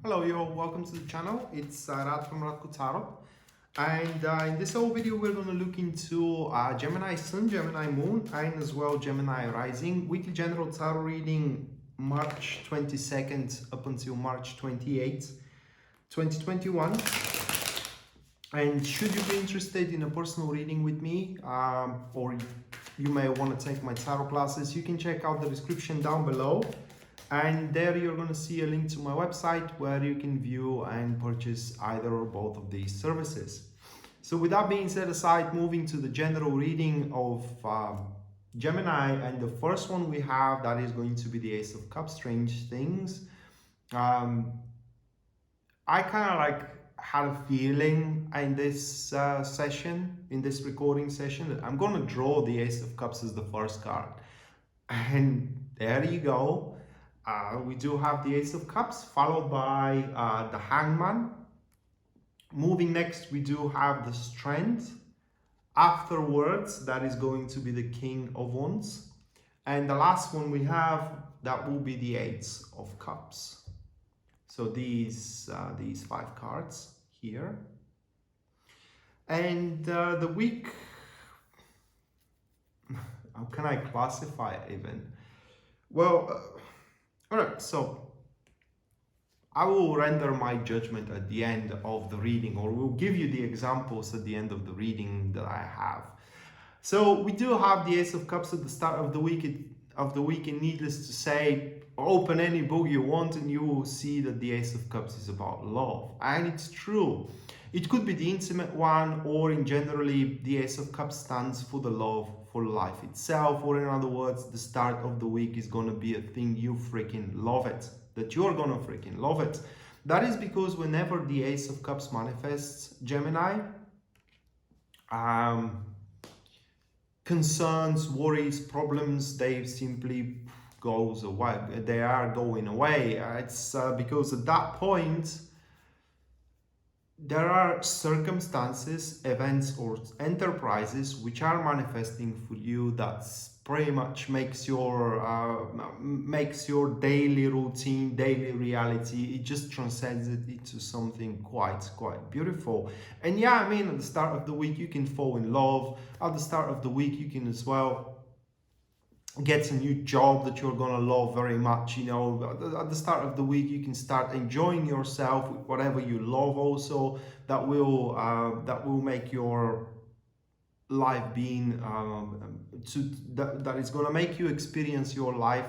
Hello, welcome to the channel. It's Radko from Radko, and in this whole video we're going to look into Gemini Sun, Gemini Moon, and as well Gemini Rising. Weekly General Tarot reading March 22nd up until March 28th, 2021. And should you be interested in a personal reading with me, or you may want to take my tarot classes, you can check out the description down below. And there you're going to see a link to my website where you can view and purchase either or both of these services. So with that being set aside, moving to the general reading of Gemini, and the first one we have, that is going to be the Ace of Cups, Strange Things. I kind of had a feeling in this in this recording session, that I'm going to draw the Ace of Cups as the first card. And there you go. We do have the Ace of Cups, followed by the Hangman. Moving next, we do have the Strength. Afterwards, that is going to be the King of Wands. And the last one we have, that will be the Ace of Cups. So these 5 cards here. And the week, how can I classify it even? Well, all right, so I will render my judgment at the end of the reading, or we'll give you the examples at the end of the reading that I have. So we do have the Ace of Cups at the start of the week. And needless to say, open any book you want and you will see that the Ace of Cups is about love. And it's true. It could be the intimate one, or in generally the Ace of Cups stands for the love for life itself, or in other words, the start of the week is going to be a thing you freaking love it, that you're going to freaking love it. That is because whenever the Ace of Cups manifests, Gemini, concerns, worries, problems, they simply goes away. They are going away. It's because at that point, there are circumstances, events, or enterprises which are manifesting for you that pretty much makes your daily routine, daily reality. It just transcends it into something quite beautiful. And yeah, I mean, at the start of the week you can fall in love. At the start of the week you can as well get a new job that you're gonna love very much. You know, at the start of the week you can start enjoying yourself with whatever you love also. That will make your life being that is gonna make you experience your life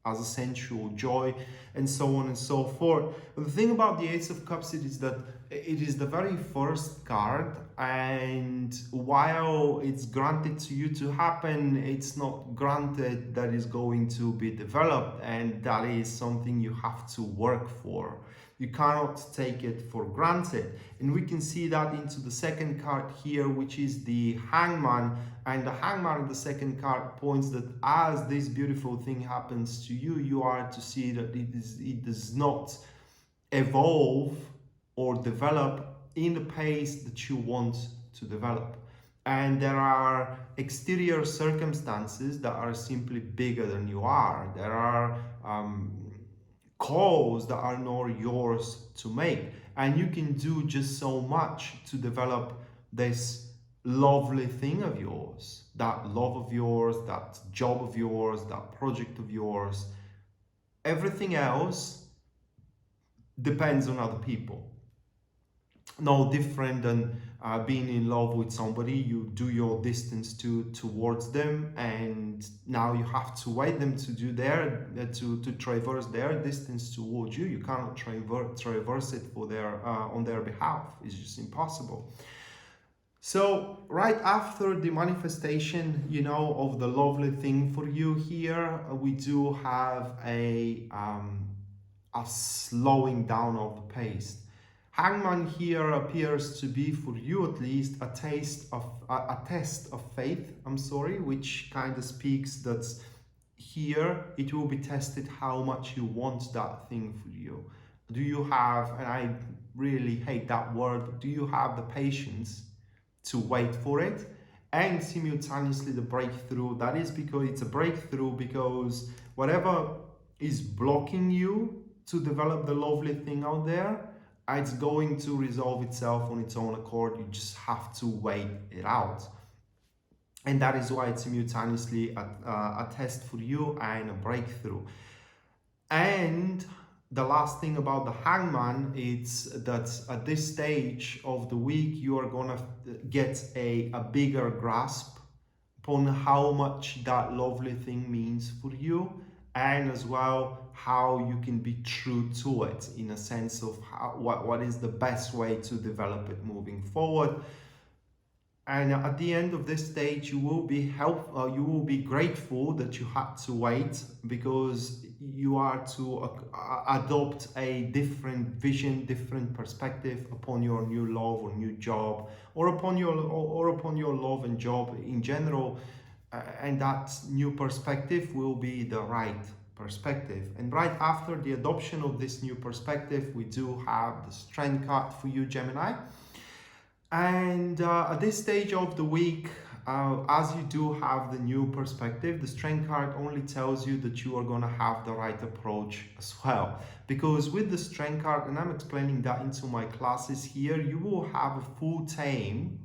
as a sensual joy, and so on and so forth. But the thing about the Ace of Cups, it is that it is the very first card, and while it's granted to you to happen, it's not granted that is going to be developed, and that is something you have to work for. You cannot take it for granted. And we can see that into the second card here, which is the Hangman. And the Hangman, the second card, points that as this beautiful thing happens to you, you are to see that it does not evolve or develop in the pace that you want to develop. And there are exterior circumstances that are simply bigger than you are. There are calls that are not yours to make, and you can do just so much to develop this lovely thing of yours, that love of yours, that job of yours, that project of yours. Everything else depends on other people. No different than being in love with somebody. You do your distance towards them, and now you have to wait them to do their to traverse their distance towards you. You cannot traverse it for their on their behalf. It's just impossible. So right after the manifestation, you know, of the lovely thing for you here, we do have a slowing down of the pace. Hangman here appears to be, for you at least, a test of faith, which kind of speaks that here it will be tested how much you want that thing for you. Do you have, and I really hate that word, do you have the patience to wait for it? And simultaneously the breakthrough. That is because it's a breakthrough, because whatever is blocking you to develop the lovely thing out there. It's going to resolve itself on its own accord. You just have to wait it out. And that is why it's simultaneously a test for you and a breakthrough. And the last thing about the Hangman is that at this stage of the week, you are going to get a bigger grasp upon how much that lovely thing means for you, and as well how you can be true to it, in a sense of what is the best way to develop it moving forward. And at the end of this stage, you will be grateful that you had to wait, because you are to adopt a different vision, different perspective upon your new love or new job, or upon your love and job in general. And that new perspective will be the right perspective. And right after the adoption of this new perspective, we do have the Strength card for you, Gemini. And at this stage of the week, as you do have the new perspective, the Strength card only tells you that you are going to have the right approach as well. Because with the Strength card, and I'm explaining that into my classes here, you will have a full tame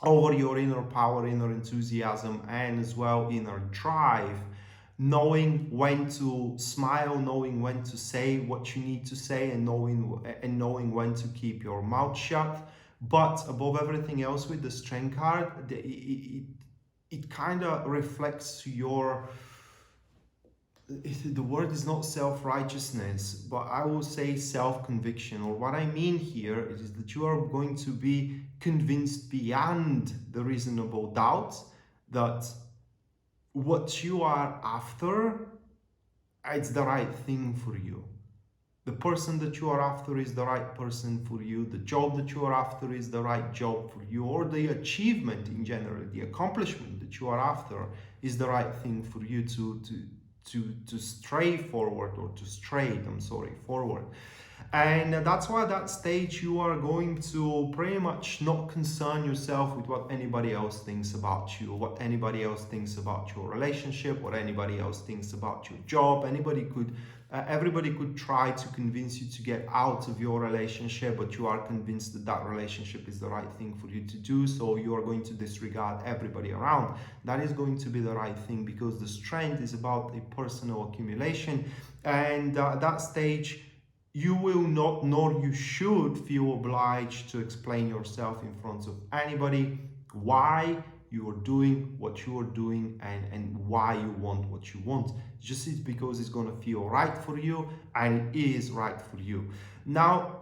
over your inner power, inner enthusiasm, and as well inner drive, knowing when to smile, knowing when to say what you need to say, and knowing when to keep your mouth shut. But above everything else, with the Strength card, it kind of reflects your, the word is not self-righteousness, but I will say self-conviction. Or what I mean here is that you are going to be convinced beyond the reasonable doubt that what you are after, it's the right thing for you. The person that you are after is the right person for you. The job that you are after is the right job for you. Or the achievement in general, the accomplishment that you are after is the right thing for you to stray forward, or to straight, forward. And that's why at that stage you are going to pretty much not concern yourself with what anybody else thinks about you, what anybody else thinks about your relationship, what anybody else thinks about your job. Everybody could try to convince you to get out of your relationship, but you are convinced that that relationship is the right thing for you to do, so you are going to disregard everybody around. That is going to be the right thing, because the Strength is about a personal accumulation. And at that stage, you will not, nor you should, feel obliged to explain yourself in front of anybody why you are doing what you are doing, and why you want what you want. Just it's because it's going to feel right for you, and it is right for you. Now,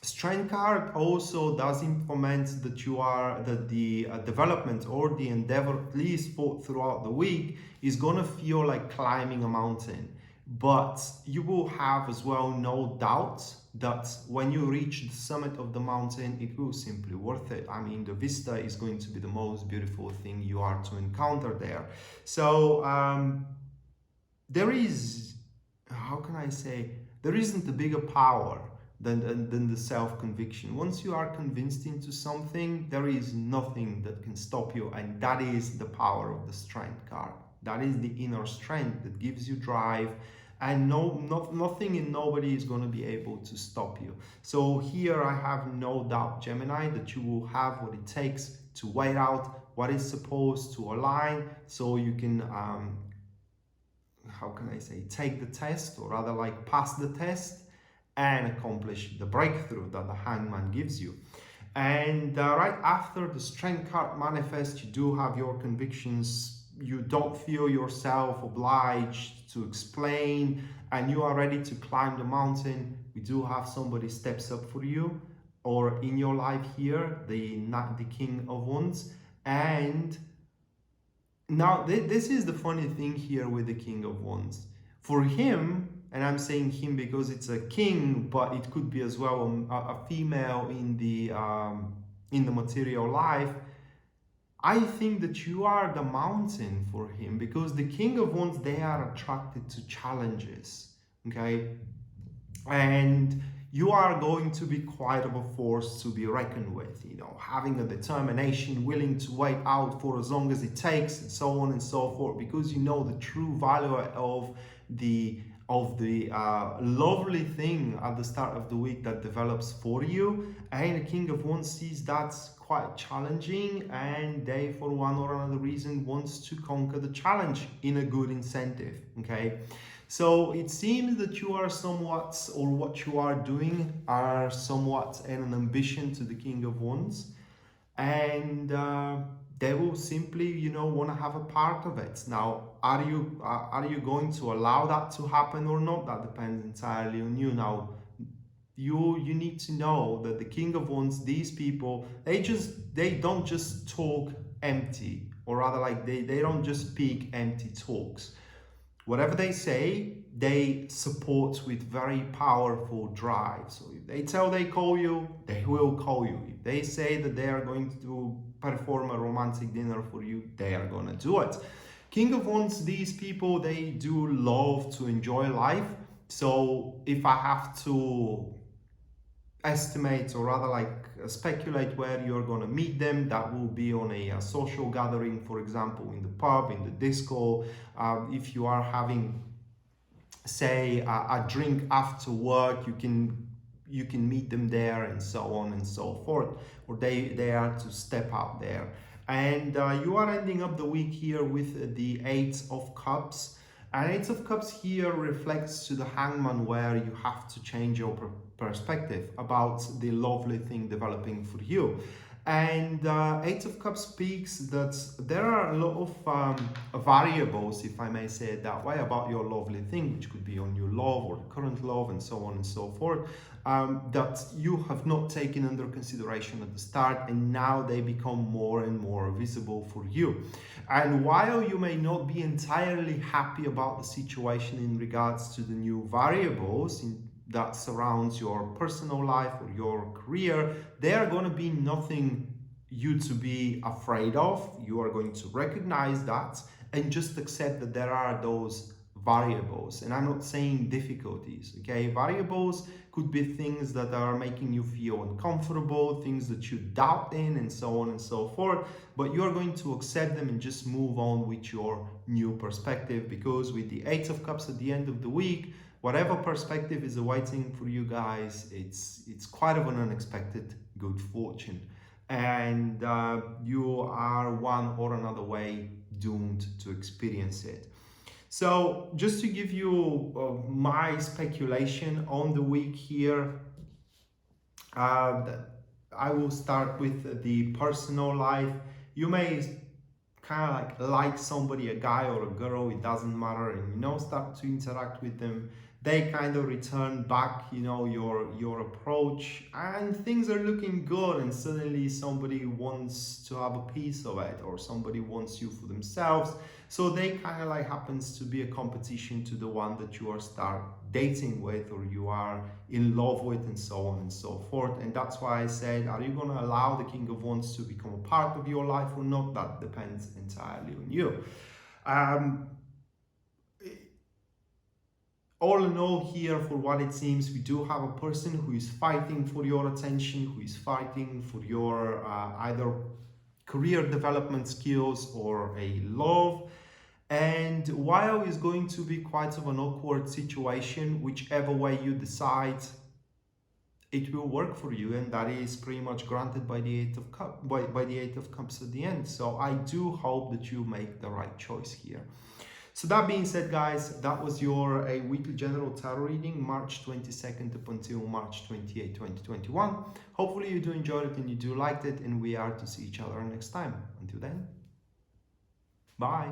Strength card also does implement that the development or the endeavor, at least throughout the week, is going to feel like climbing a mountain. But you will have as well no doubt that when you reach the summit of the mountain, it will simply worth it. I mean, the vista is going to be the most beautiful thing you are to encounter there. So there is, how can I say, there isn't a bigger power than the self-conviction. Once you are convinced into something, there is nothing that can stop you, and that is the power of the Strength card. That is the inner strength that gives you drive, and nothing and nobody is going to be able to stop you. So here I have no doubt, Gemini, that you will have what it takes to wait out what is supposed to align, so you can how can I say, take the test, or rather like pass the test and accomplish the breakthrough that the Hangman gives you. And right after the Strength card manifests, you do have your convictions. You don't feel yourself obliged to explain, and you are ready to climb the mountain. We do have somebody steps up for you, or in your life here, the King of Wands. And now this is the funny thing here with the King of Wands. For him, and I'm saying him because it's a king, but it could be as well a female in the material life. I think that you are the mountain for him, because the King of Wands, they are attracted to challenges, okay? And you are going to be quite of a force to be reckoned with, you know, having a determination, willing to wait out for as long as it takes, and so on and so forth, because you know the true value of of the lovely thing at the start of the week that develops for you, and the King of Wands sees that's quite challenging, and they for one or another reason wants to conquer the challenge in a good incentive. Okay, so it seems that you are somewhat, or what you are doing are somewhat an ambition to the King of Wands, and they will simply, want to have a part of it. Now, are you going to allow that to happen or not? That depends entirely on you. Now, you need to know that the King of Wands, these people, they don't just talk empty, or rather, like they don't just speak empty talks. Whatever they say, they support with very powerful drive. So if they call you, they will call you. If they say that they are going to perform a romantic dinner for you, they are going to do it. King of Wands, these people, they do love to enjoy life. So if I have to estimate, or rather like speculate where you're going to meet them, that will be on a social gathering, for example, in the pub, in the disco. If you are having, say, a drink after work, you can meet them there, and so on and so forth, or they are to step out there. And you are ending up the week here with the Eight of Cups. And Eight of Cups here reflects to the Hangman, where you have to change your perspective about the lovely thing developing for you. And Eight of Cups speaks that there are a lot of variables, if I may say it that way, about your lovely thing, which could be on your love or current love, and so on and so forth, that you have not taken under consideration at the start, and now they become more and more visible for you. And while you may not be entirely happy about the situation in regards to the new variables that surrounds your personal life or your career, they are going to be nothing you to be afraid of. You are going to recognize that and just accept that there are those variables. And I'm not saying difficulties, okay? Variables could be things that are making you feel uncomfortable, things that you doubt in, and so on and so forth. But you are going to accept them and just move on with your new perspective, because with the Eight of Cups at the end of the week, whatever perspective is awaiting for you guys, it's quite of an unexpected good fortune. And you are one or another way doomed to experience it. So just to give you my speculation on the week here, I will start with the personal life. You may kind of like somebody, a guy or a girl, it doesn't matter, and start to interact with them. They kind of return back, your approach, and things are looking good, and suddenly somebody wants to have a piece of it, or somebody wants you for themselves. So they kind of like happens to be a competition to the one that you are start dating with, or you are in love with, and so on and so forth. And that's why I said, are you going to allow the King of Wands to become a part of your life or not? That depends entirely on you. All in all here, for what it seems, we do have a person who is fighting for your attention, who is fighting for your either career development skills or a love. And while it's going to be quite of an awkward situation, whichever way you decide, it will work for you, and that is pretty much granted by the Eight of Cups, by the Eight of Cups at the end. So I do hope that you make the right choice here. So that being said, guys, that was your weekly general tarot reading, March 22nd up until March 28, 2021. Hopefully you do enjoy it and you do like it, and we are to see each other next time. Until then, bye.